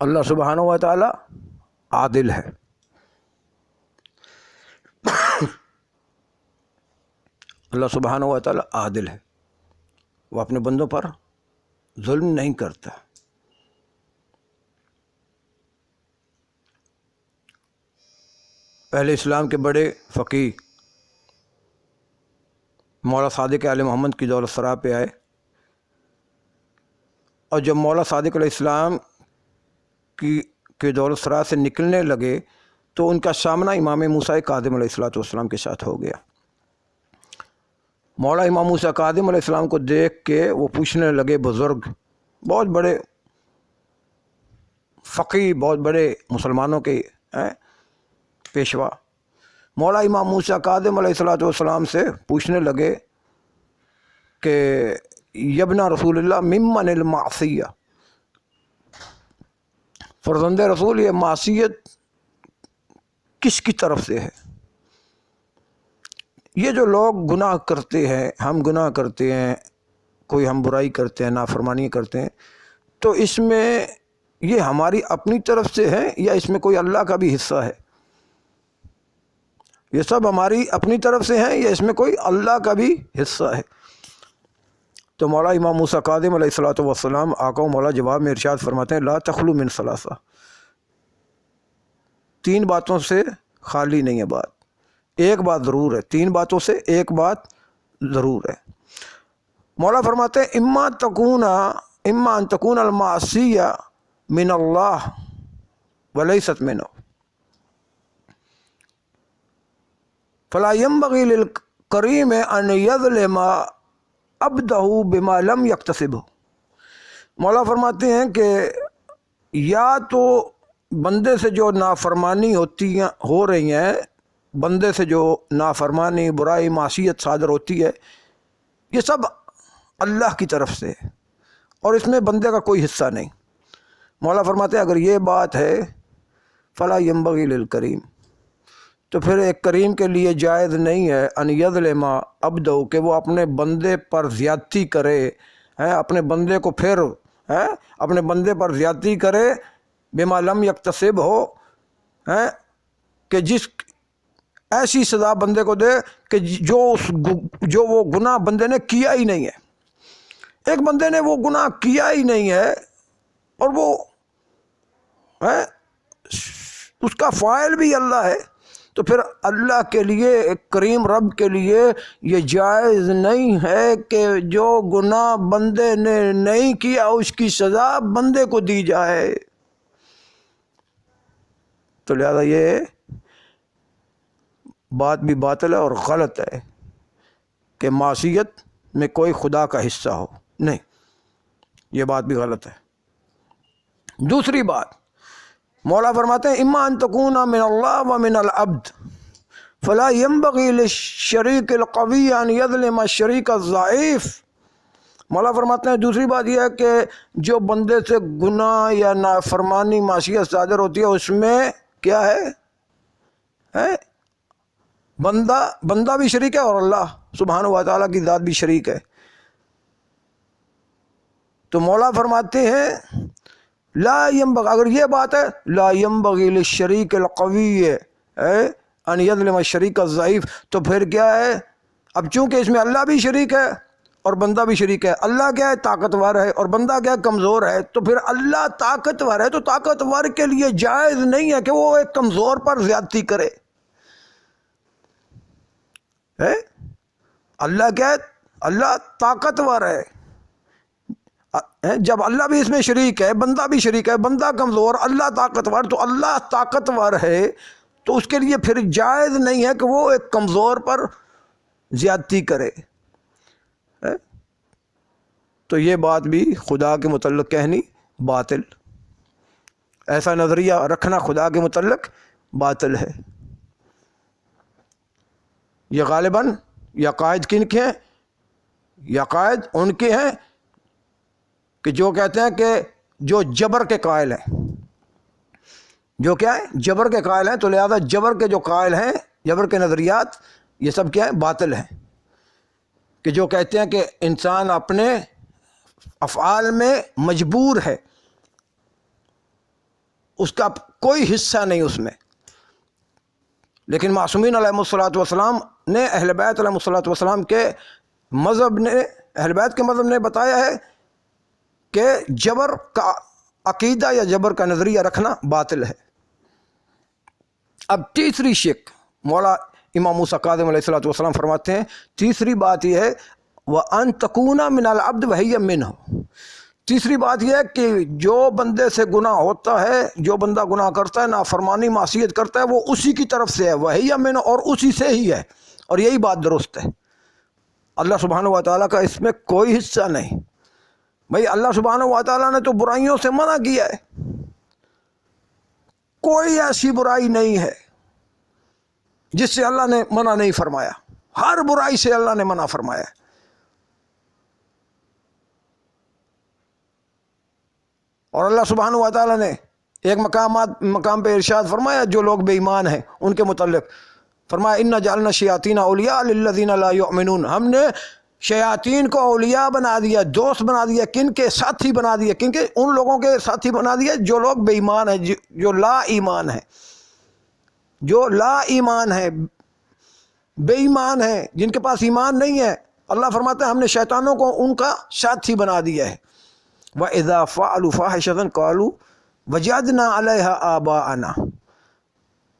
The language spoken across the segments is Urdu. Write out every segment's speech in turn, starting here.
اللہ سبحانہ و تعالی عادل ہے. اللہ سبحانہ و تعالی عادل ہے، وہ اپنے بندوں پر ظلم نہیں کرتا. اہل اسلام کے بڑے فقیہ مولا صادق علیہ محمد کی دولت سرا پہ آئے، اور جب مولا صادق علیہ السلام کی دولت سرا سے نکلنے لگے تو ان کا سامنا امام موسیٰ کاظم علیہ السلام کے ساتھ ہو گیا. مولا امام موسیٰ کاظم علیہ السلام کو دیکھ کے وہ پوچھنے لگے، بزرگ بہت بڑے فقیہ، بہت بڑے مسلمانوں کے پیشوا، مولا امام موسیٰ کاظم علیہ السلام سے پوچھنے لگے کہ یبن رسول اللہ ممن المعصیہ، فرزند رسول یہ معصیت کس کی طرف سے ہے؟ یہ جو لوگ گناہ کرتے ہیں، ہم گناہ کرتے ہیں، کوئی ہم برائی کرتے ہیں، نافرمانی کرتے ہیں، تو اس میں یہ ہماری اپنی طرف سے ہے یا اس میں کوئی اللہ کا بھی حصہ ہے؟ یہ سب ہماری اپنی طرف سے ہیں یا اس میں کوئی اللہ کا بھی حصہ ہے؟ تو مولا امام موسیٰ کاظم علیہ السلام آقا و مولا جواب میں ارشاد فرماتے ہیں، لا تخلو من ثلاثہ، 3 باتوں سے خالی نہیں ہے بات. ایک بات ضرور ہے، 3 باتوں سے ایک بات ضرور ہے. مولا فرماتے ہیں اما ان تکون المعصیہ من اللہ ولیست منہ فلا ينبغي للکریم ان یظلم عبدہ بما لم یکتسبہ. مولا فرماتے ہیں کہ یا تو بندے سے جو نافرمانی ہو رہی ہیں، بندے سے جو نافرمانی، برائی، معصیت صادر ہوتی ہے، یہ سب اللہ کی طرف سے ہے اور اس میں بندے کا کوئی حصہ نہیں. مولا فرماتے ہیں اگر یہ بات ہے فلا ينبغي للکریم، تو پھر ایک کریم کے لیے جائز نہیں ہے ان یظلم عبدہ کہ وہ اپنے بندے پر زیادتی کرے، اپنے بندے کو پھر اپنے بندے پر زیادتی کرے بما لم یکتسب ہو، کہ جس ایسی سزا بندے کو دے کہ جو وہ گناہ بندے نے کیا ہی نہیں ہے. ایک بندے نے وہ گناہ کیا ہی نہیں ہے اور وہ اس کا فاعل بھی اللہ ہے، تو پھر اللہ کے لیے، ایک کریم رب کے لیے یہ جائز نہیں ہے کہ جو گناہ بندے نے نہیں کیا اس کی سزا بندے کو دی جائے. تو لہذا یہ بات بھی باطل ہے اور غلط ہے کہ معصیت میں کوئی خدا کا حصہ ہو، نہیں، یہ بات بھی غلط ہے. دوسری بات مولا فرماتے ہیں اما ان تکون من اللہ ومن العبد فلا ينبغي للشریک القوی ان یظلم الشریک الضعیف. مولا فرماتے ہیں دوسری بات یہ ہے کہ جو بندے سے گناہ یا نافرمانی، معصیت صادر ہوتی ہے، اس میں کیا ہے؟ بندہ بھی شریک ہے اور اللہ سبحانہ و تعالیٰ کی ذات بھی شریک ہے. تو مولا فرماتے ہیں لا ينبغي، اگر یہ بات ہے لا ينبغي للشریک القوی ان یظلم الشریک الضعیف، تو پھر کیا ہے؟ اب چونکہ اس میں اللہ بھی شریک ہے اور بندہ بھی شریک ہے، اللہ کیا ہے؟ طاقتور ہے، اور بندہ کیا ہے؟ کمزور ہے. تو پھر اللہ طاقتور ہے تو طاقتور کے لیے جائز نہیں ہے کہ وہ ایک کمزور پر زیادتی کرے. اللہ کیا ہے؟ اللہ طاقتور ہے. جب اللہ بھی اس میں شریک ہے، بندہ بھی شریک ہے، بندہ کمزور، اللہ طاقتور، تو اللہ طاقتور ہے تو اس کے لیے پھر جائز نہیں ہے کہ وہ ایک کمزور پر زیادتی کرے. تو یہ بات بھی خدا کے متعلق کہنی باطل، ایسا نظریہ رکھنا خدا کے متعلق باطل ہے. یہ غالباً یہ عقائد کن کے ہیں؟ یہ عقائد ان کے ہیں کہ جو کہتے ہیں کہ جو جبر کے قائل ہیں، جو کیا ہے؟ جبر کے قائل ہیں. تو لہذا جبر کے جو قائل ہیں، جبر کے نظریات، یہ سب کیا ہے؟ باطل ہیں. کہ جو کہتے ہیں کہ انسان اپنے افعال میں مجبور ہے، اس کا کوئی حصہ نہیں اس میں. لیکن معصومین علیہ الصلوۃ والسلام نے اہل بیت علیہ الصلوۃ والسلام کے مذہب نے اہل بیت کے مذہب نے بتایا ہے کہ جبر کا عقیدہ یا جبر کا نظریہ رکھنا باطل ہے. اب تیسری شک مولا امام موسیٰ کاظم علیہ الصلوۃ والسلام فرماتے ہیں، تیسری بات یہ ہے وَأَن تَكُونَ مِنَ الْعَبْدِ وَهِيَ مِنْهُ. تیسری بات یہ ہے کہ جو بندے سے گناہ ہوتا ہے، جو بندہ گناہ کرتا ہے، نافرمانی معصیت کرتا ہے، وہ اسی کی طرف سے ہے، وَهِيَ مِنْهُ، اور اسی سے ہی ہے. اور یہی بات درست ہے. اللہ سبحانہ و تعالیٰ کا اس میں کوئی حصہ نہیں. بھائی اللہ سبحانہ و تعالیٰ نے تو برائیوں سے منع کیا ہے. کوئی ایسی برائی نہیں ہے جس سے اللہ نے منع نہیں فرمایا. ہر برائی سے اللہ نے منع فرمایا ہے. اور اللہ سبحانہ و تعالیٰ نے ایک مقام پہ ارشاد فرمایا جو لوگ بے ایمان ہیں ان کے متعلق، فرمایا اِنَّا جَعَلْنَا الشَّيَاطِينَ أَوْلِيَاءَ لِلَّذِينَ لَا يُؤْمِنُونَ. ہم نے شیاطین کو اولیاء بنا دیا، دوست بنا دیا. کن کے؟ ساتھی بنا دیا. کن کے؟ ان لوگوں کے ساتھی بنا دیا جو لوگ بے ایمان ہیں، جو لا ایمان ہے، جو لا ایمان ہے، بے ایمان ہے، جن کے پاس ایمان نہیں ہے. اللہ فرماتا ہے ہم نے شیطانوں کو ان کا ساتھی بنا دیا ہے. وَإِذَا فَعَلُوا فَاحِشَةً قَالُوا وَجَدْنَا عَلَيْهَا آبَاءَنَا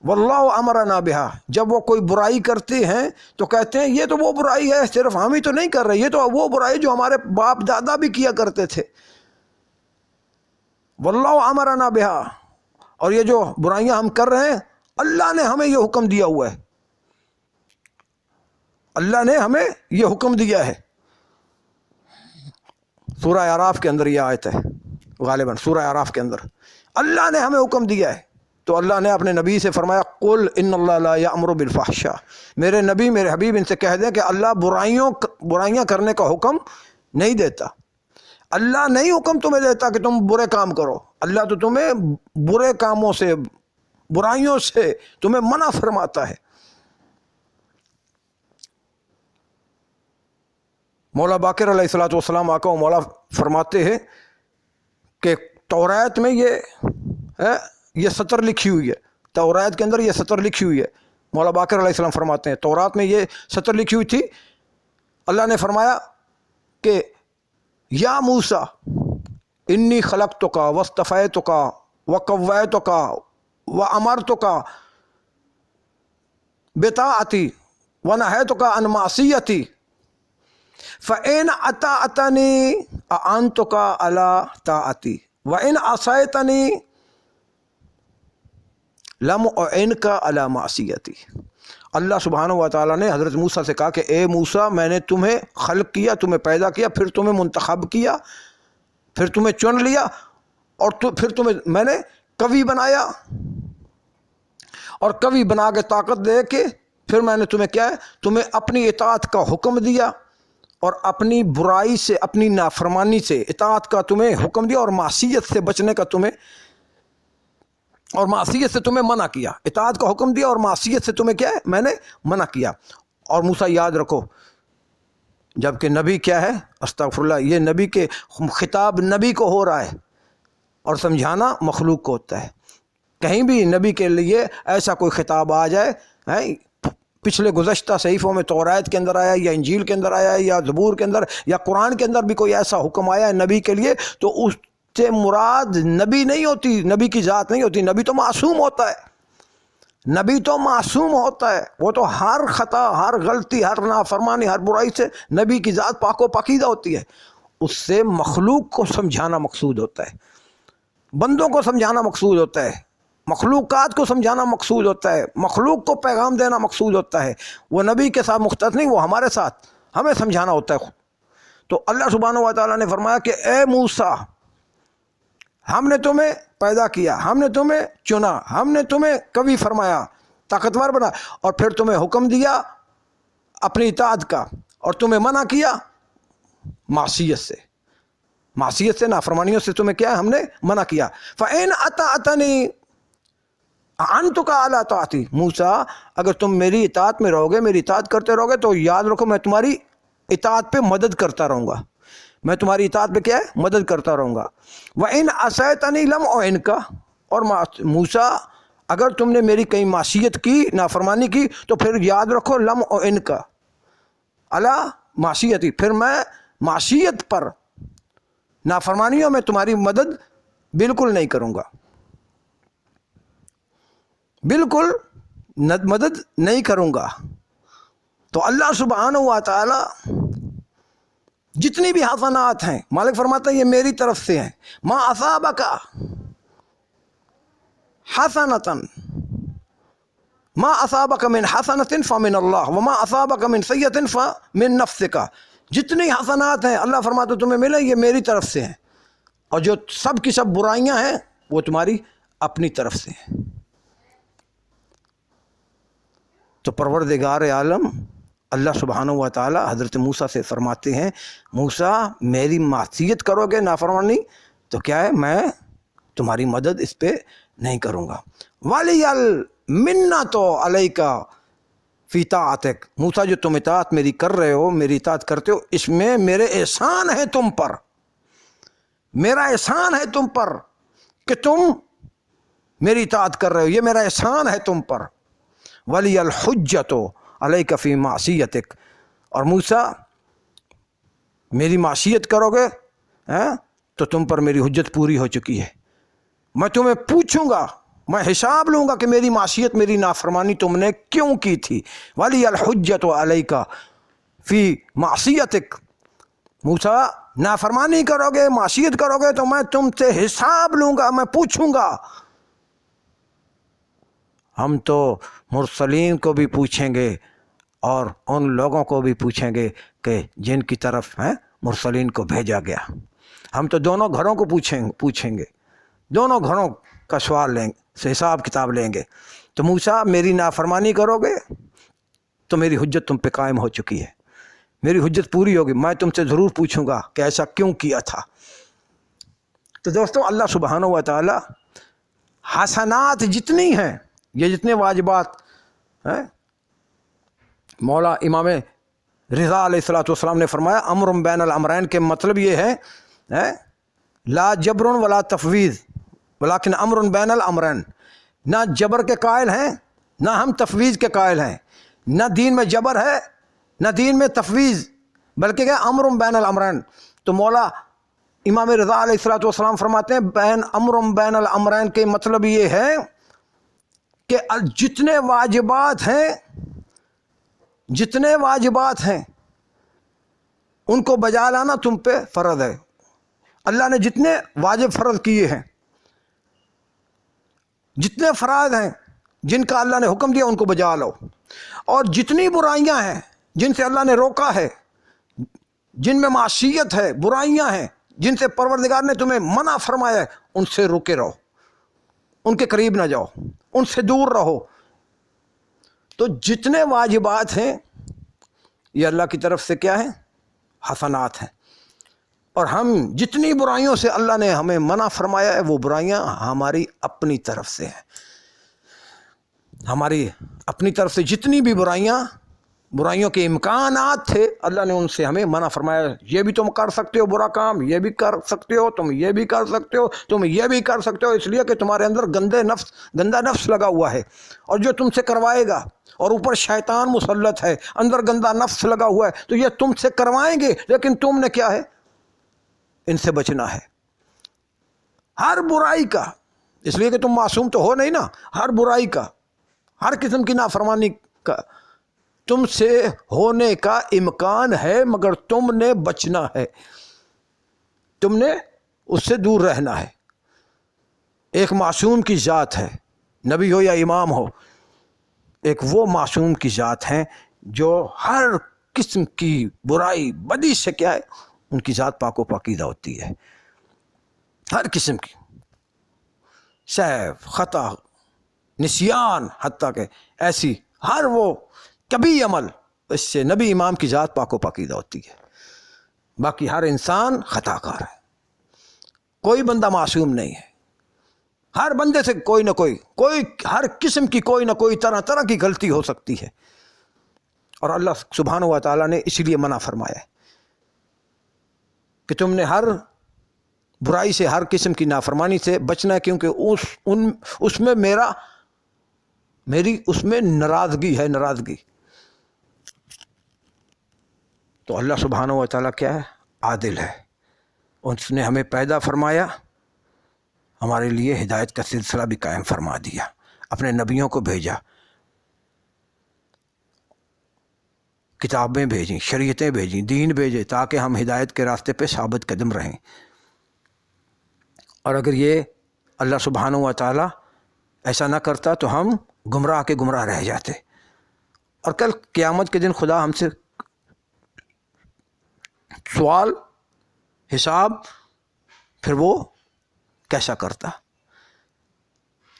وَاللَّهُ أَمَرَنَا بِهَا. جب وہ کوئی برائی کرتے ہیں تو کہتے ہیں یہ تو وہ برائی ہے، صرف ہم ہی تو نہیں کر رہے، یہ تو وہ برائی جو ہمارے باپ دادا بھی کیا کرتے تھے. وَاللَّهُ أَمَرَنَا بِهَا. اور یہ جو برائیاں ہم کر رہے ہیں اللہ نے ہمیں یہ حکم دیا ہوا ہے. اللہ نے ہمیں یہ حکم دیا ہے. سورہ اعراف کے اندر یہ آیت ہے، غالباً سورہ اعراف کے اندر اللہ نے ہمیں حکم دیا ہے. تو اللہ نے اپنے نبی سے فرمایا قل ان اللہ لا یأمر بالفحشاء. میرے نبی، میرے حبیب، ان سے کہہ دیں کہ اللہ برائیاں کرنے کا حکم نہیں دیتا. اللہ نہیں حکم تمہیں دیتا کہ تم برے کام کرو. اللہ تو تمہیں برے کاموں سے، برائیوں سے تمہیں منع فرماتا ہے. مولا باقر علیہ الصلوۃ والسلام آقا و مولا فرماتے ہیں کہ توریت میں یہ سطر لکھی ہوئی ہے. توریت کے اندر یہ سطر لکھی ہوئی ہے. مولا باقر علیہ السلام فرماتے ہیں تورات میں یہ سطر لکھی ہوئی تھی. اللہ نے فرمایا کہ یا موسیٰ انی خلقتک واصطفیتک وقویتک وامرتک بطاعتی ونہیتک عن معصیتی فإن أطعتني أعنتك على طاعتي وإن عصيتني لم أعنك على معصيتي. اللہ سبحانہ و تعالیٰ نے حضرت موسیٰ سے کہا کہ اے موسیٰ میں نے تمہیں خلق کیا، تمہیں پیدا کیا، پھر تمہیں منتخب کیا، پھر تمہیں چن لیا، اور پھر تمہیں میں نے قوی بنایا، اور قوی بنا کے طاقت دے کے پھر میں نے تمہیں کیا ہے، تمہیں اپنی اطاعت کا حکم دیا، اور اپنی برائی سے، اپنی نافرمانی سے اطاعت کا تمہیں حکم دیا، اور معصیت سے بچنے کا تمہیں، اور معصیت سے تمہیں منع کیا. اطاعت کا حکم دیا اور معصیت سے تمہیں کیا ہے، میں نے منع کیا. اور موسیٰ یاد رکھو جبکہ نبی کیا ہے، استغفر اللہ، یہ نبی کے خطاب نبی کو ہو رہا ہے اور سمجھانا مخلوق کو ہوتا ہے. کہیں بھی نبی کے لیے ایسا کوئی خطاب آ جائے، پچھلے گزشتہ صحیفوں میں توریت کے اندر آیا، یا انجیل کے اندر آیا، یا زبور کے اندر، یا قرآن کے اندر بھی کوئی ایسا حکم آیا ہے نبی کے لیے، تو اس سے مراد نبی نہیں ہوتی، نبی کی ذات نہیں ہوتی. نبی تو معصوم ہوتا ہے، نبی تو معصوم ہوتا ہے. وہ تو ہر خطا، ہر غلطی، ہر نافرمانی، ہر برائی سے نبی کی ذات پاک و پاکیزہ ہوتی ہے. اس سے مخلوق کو سمجھانا مقصود ہوتا ہے، بندوں کو سمجھانا مقصود ہوتا ہے، مخلوقات کو سمجھانا مقصود ہوتا ہے، مخلوق کو پیغام دینا مقصود ہوتا ہے. وہ نبی کے ساتھ مختص نہیں، وہ ہمارے ساتھ ہمیں سمجھانا ہوتا ہے. تو اللہ سبحانہ و تعالیٰ نے فرمایا کہ اے موسیٰ ہم نے تمہیں پیدا کیا، ہم نے تمہیں چنا، ہم نے تمہیں قوی فرمایا، طاقتور بنا، اور پھر تمہیں حکم دیا اپنی اطاعت کا، اور تمہیں منع کیا معصیت سے، معصیت سے، نافرمانیوں سے تمہیں کیا ہم نے منع کیا. فَإِنْ أَطَعْتَنِي أَعَنْتُكَ عَلَىٰ طَاعَتِي. موسیٰ اگر تم میری اطاعت میں رہو گے، میری اطاعت کرتے رہو گے، تو یاد رکھو میں تمہاری اطاعت پہ مدد کرتا رہوں گا، میں تمہاری اطاعت پہ کیا ہے، مدد کرتا رہوں گا. وَإِنْ عَصَيْتَنِي لَمْ أُعِنْكَ. اور موسیٰ اگر تم نے میری کہیں معصیت کی، نافرمانی کی، تو پھر یاد رکھو لم او ان کا اللہ معصیتی، پھر میں معصیت پر، نافرمانیوں میں تمہاری مدد بالکل نہیں کروں گا، بالکل مدد نہیں کروں گا۔ تو اللہ سبحانہ و تعالی جتنی بھی حسنات ہیں، مالک فرماتا ہے یہ میری طرف سے ہیں۔ ما اصابک حسنۃ، ما اصابک من حسنۃ فمن اللہ وما اصابک من سیئۃ فمن نفسک، جتنی حسنات ہیں اللہ فرماتا ہے تمہیں ملے یہ میری طرف سے ہیں، اور جو سب کی سب برائیاں ہیں وہ تمہاری اپنی طرف سے ہیں۔ تو پروردگار عالم اللہ سبحانہ و تعالی حضرت موسیٰ سے فرماتے ہیں موسیٰ میری معصیت کرو گے، نافرمانی، تو کیا ہے میں تمہاری مدد اس پہ نہیں کروں گا۔ وَلِيَ الْمِنَّةُ عَلَيْكَ فِي طَاعَتِكَ، موسیٰ جو تم اطاعت میری کر رہے ہو، میری اطاعت کرتے ہو، اس میں میرے احسان ہے تم پر، میرا احسان ہے تم پر کہ تم میری اطاعت کر رہے ہو، یہ میرا احسان ہے تم پر۔ وَلِيَ الْحُجَّةُ عَلَيْكَ فِي مَعْصِيَتِكَ، اور موسیٰ میری معصیت کرو گے تو تم پر میری حجت پوری ہو چکی ہے، میں تمہیں پوچھوں گا، میں حساب لوں گا کہ میری معصیت، میری نافرمانی تم نے کیوں کی تھی۔ وَلِيَ الْحُجَّةُ عَلَيْكَ فِي مَعْصِيَتِكَ، موسیٰ نافرمانی کرو گے، معصیت کرو گے تو میں تم سے حساب لوں گا، میں پوچھوں گا۔ ہم تو مرسلین کو بھی پوچھیں گے اور ان لوگوں کو بھی پوچھیں گے کہ جن کی طرف مرسلین کو بھیجا گیا، ہم تو دونوں گھروں کو پوچھیں گے، دونوں گھروں کا سوال لیں گے، حساب کتاب لیں گے۔ تو موسیٰ میری نافرمانی کرو گے تو میری حجت تم پہ قائم ہو چکی ہے، میری حجت پوری ہوگی، میں تم سے ضرور پوچھوں گا کہ ایسا کیوں کیا تھا۔ تو دوستو اللہ سبحانہ و تعالی حسنات جتنی ہیں، یہ جتنے واجبات ہیں، مولا امام رضا علیہ السلام نے فرمایا امر بین الامرین کے مطلب یہ ہے لا جبر ولا تفویض ولیکن امر بین الامرین، نہ جبر کے قائل ہیں نہ ہم تفویض کے قائل ہیں، نہ دین میں جبر ہے نہ دین میں تفویض، بلکہ کیا امر بین الامرین۔ تو مولا امام رضا علیہ السلام فرماتے ہیں امر بین الامرین کے مطلب یہ ہے کہ جتنے واجبات ہیں ان کو بجا لانا تم پہ فرض ہے۔ اللہ نے جتنے واجب فرض کیے ہیں، جتنے فرائض ہیں جن کا اللہ نے حکم دیا ان کو بجا لو، اور جتنی برائیاں ہیں جن سے اللہ نے روکا ہے، جن میں معصیت ہے، برائیاں ہیں جن سے پروردگار نے تمہیں منع فرمایا ہے، ان سے روکے رہو، ان کے قریب نہ جاؤ، ان سے دور رہو۔ تو جتنے واجبات ہیں یہ اللہ کی طرف سے کیا ہیں؟ حسنات ہیں، اور ہم جتنی برائیوں سے اللہ نے ہمیں منع فرمایا ہے وہ برائیاں ہماری اپنی طرف سے ہیں، ہماری اپنی طرف سے جتنی بھی برائیوں کے امکانات تھے اللہ نے ان سے ہمیں منع فرمایا، یہ بھی تم کر سکتے ہو برا کام، یہ بھی کر سکتے ہو، تم یہ بھی کر سکتے ہو، تم یہ بھی کر سکتے ہو، اس لیے کہ تمہارے اندر گندا نفس لگا ہوا ہے، اور جو تم سے کروائے گا، اور اوپر شیطان مسلط ہے، اندر گندا نفس لگا ہوا ہے، تو یہ تم سے کروائیں گے، لیکن تم نے کیا ہے؟ ان سے بچنا ہے، ہر برائی کا، اس لیے کہ تم معصوم تو ہو نہیں نا، ہر برائی کا، ہر قسم کی نافرمانی کا تم سے ہونے کا امکان ہے، مگر تم نے بچنا ہے، تم نے اس سے دور رہنا ہے۔ ایک معصوم کی ذات ہے، نبی ہو یا امام ہو، ایک وہ معصوم کی ذات ہیں جو ہر قسم کی برائی بدی سے کیا ہے، ان کی ذات پاک و پاکیزہ ہوتی ہے، ہر قسم کی سہو، خطا، نسیان، حتیٰ کہ ایسی ہر وہ کبھی عمل، اس سے نبی امام کی ذات پاک و پاکیزہ ہوتی ہے۔ باقی ہر انسان خطا کار ہے، کوئی بندہ معصوم نہیں ہے، ہر بندے سے کوئی نہ کوئی ہر قسم کی کوئی نہ کوئی طرح کی غلطی ہو سکتی ہے، اور اللہ سبحانہ و تعالیٰ نے اس لیے منع فرمایا ہے کہ تم نے ہر برائی سے، ہر قسم کی نافرمانی سے بچنا ہے، کیونکہ اس میں میری اس میں ناراضگی ہے، ناراضگی۔ تو اللہ سبحانہ و تعالیٰ کیا ہے؟ عادل ہے۔ اس نے ہمیں پیدا فرمایا، ہمارے لیے ہدایت کا سلسلہ بھی قائم فرما دیا، اپنے نبیوں کو بھیجا، کتابیں بھیجیں، شریعتیں بھیجیں، دین بھیجے، تاکہ ہم ہدایت کے راستے پہ ثابت قدم رہیں۔ اور اگر یہ اللہ سبحانہ و تعالیٰ ایسا نہ کرتا تو ہم گمراہ کے گمراہ رہ جاتے، اور کل قیامت کے دن خدا ہم سے سوال، حساب، پھر وہ کیسا کرتا؟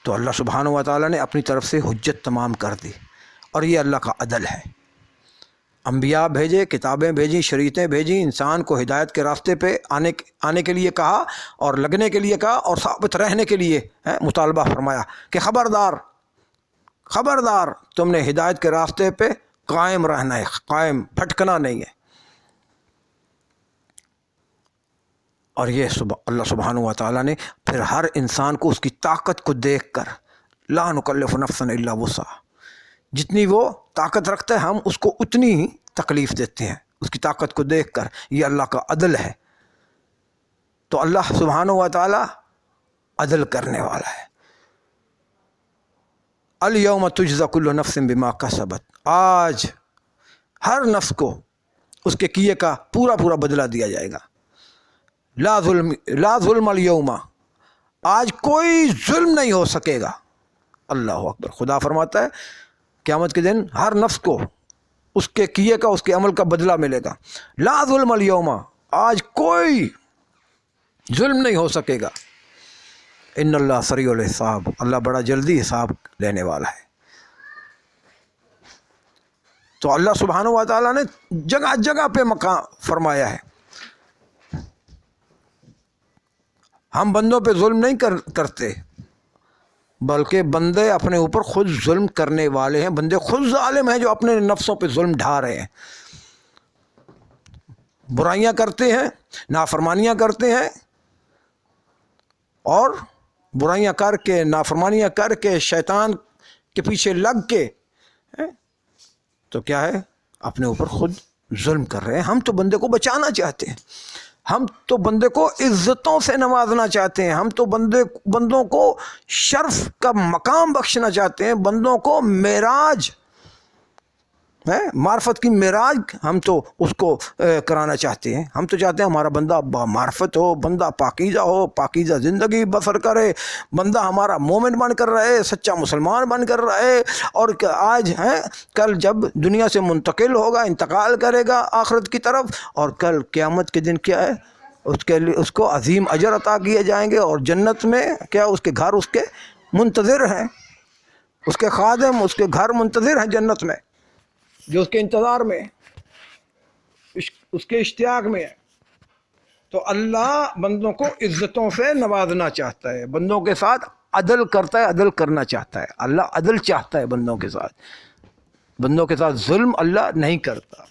تو اللہ سبحانہ و تعالیٰ نے اپنی طرف سے حجت تمام کر دی، اور یہ اللہ کا عدل ہے۔ انبیاء بھیجے، کتابیں بھیجیں، شریعتیں بھیجیں، انسان کو ہدایت کے راستے پہ آنے کے لیے کہا، اور لگنے کے لیے کہا، اور ثابت رہنے کے لیے مطالبہ فرمایا کہ خبردار خبردار، تم نے ہدایت کے راستے پہ قائم رہنا ہے، قائم، بھٹکنا نہیں ہے۔ اور یہ اللہ سبحانہ و تعالیٰ نے پھر ہر انسان کو اس کی طاقت کو دیکھ کر، لا نکلف نفسا الا وسعها، جتنی وہ طاقت رکھتا ہے ہم اس کو اتنی ہی تکلیف دیتے ہیں، اس کی طاقت کو دیکھ کر۔ یہ اللہ کا عدل ہے۔ تو اللہ سبحانہ و تعالیٰ عدل کرنے والا ہے۔ الیوم تجزی کل نفس بما کسبت، آج ہر نفس کو اس کے کیے کا پورا پورا بدلہ دیا جائے گا۔ لا ظلم الیوم، آج کوئی ظلم نہیں ہو سکے گا۔ اللہ اکبر۔ خدا فرماتا ہے قیامت کے دن ہر نفس کو اس کے کیے کا، اس کے عمل کا بدلہ ملے گا۔ لا ظلم الیوم، آج کوئی ظلم نہیں ہو سکے گا۔ ان اللہ سریع الحساب، اللہ بڑا جلدی حساب لینے والا ہے۔ تو اللہ سبحانہ و تعالیٰ نے جگہ جگہ پہ مقام فرمایا ہے۔ ہم بندوں پہ ظلم نہیں کرتے، بلکہ بندے اپنے اوپر خود ظلم کرنے والے ہیں۔ بندے خود ظالم ہیں جو اپنے نفسوں پہ ظلم ڈھا رہے ہیں، برائیاں کرتے ہیں، نافرمانیاں کرتے ہیں، اور برائیاں کر کے، نافرمانیاں کر کے، شیطان کے پیچھے لگ کے تو کیا ہے؟ اپنے اوپر خود ظلم کر رہے ہیں۔ ہم تو بندے کو بچانا چاہتے ہیں، ہم تو بندے کو عزتوں سے نوازنا چاہتے ہیں، ہم تو بندوں کو شرف کا مقام بخشنا چاہتے ہیں، بندوں کو معراج، معرفت کی معراج ہم تو اس کو کرانا چاہتے ہیں۔ ہم تو چاہتے ہیں ہمارا بندہ معرفت ہو، بندہ پاکیزہ ہو، پاکیزہ زندگی بسر کرے، بندہ ہمارا مومن بن کر رہے، سچا مسلمان بن کر رہے، اور آج کل جب دنیا سے منتقل ہوگا، انتقال کرے گا آخرت کی طرف، اور کل قیامت کے دن کیا ہے؟ اس کے لیے اس کو عظیم اجر عطا کیے جائیں گے، اور جنت میں کیا اس کے گھر اس کے منتظر ہیں، اس کے خادم اس کے گھر منتظر ہیں جنت میں، جو اس کے انتظار میں، اس کے اشتیاق میں ہے۔ تو اللہ بندوں کو عزتوں سے نوازنا چاہتا ہے، بندوں کے ساتھ عدل کرتا ہے، عدل کرنا چاہتا ہے۔ اللہ عدل چاہتا ہے بندوں کے ساتھ، بندوں کے ساتھ ظلم اللہ نہیں کرتا۔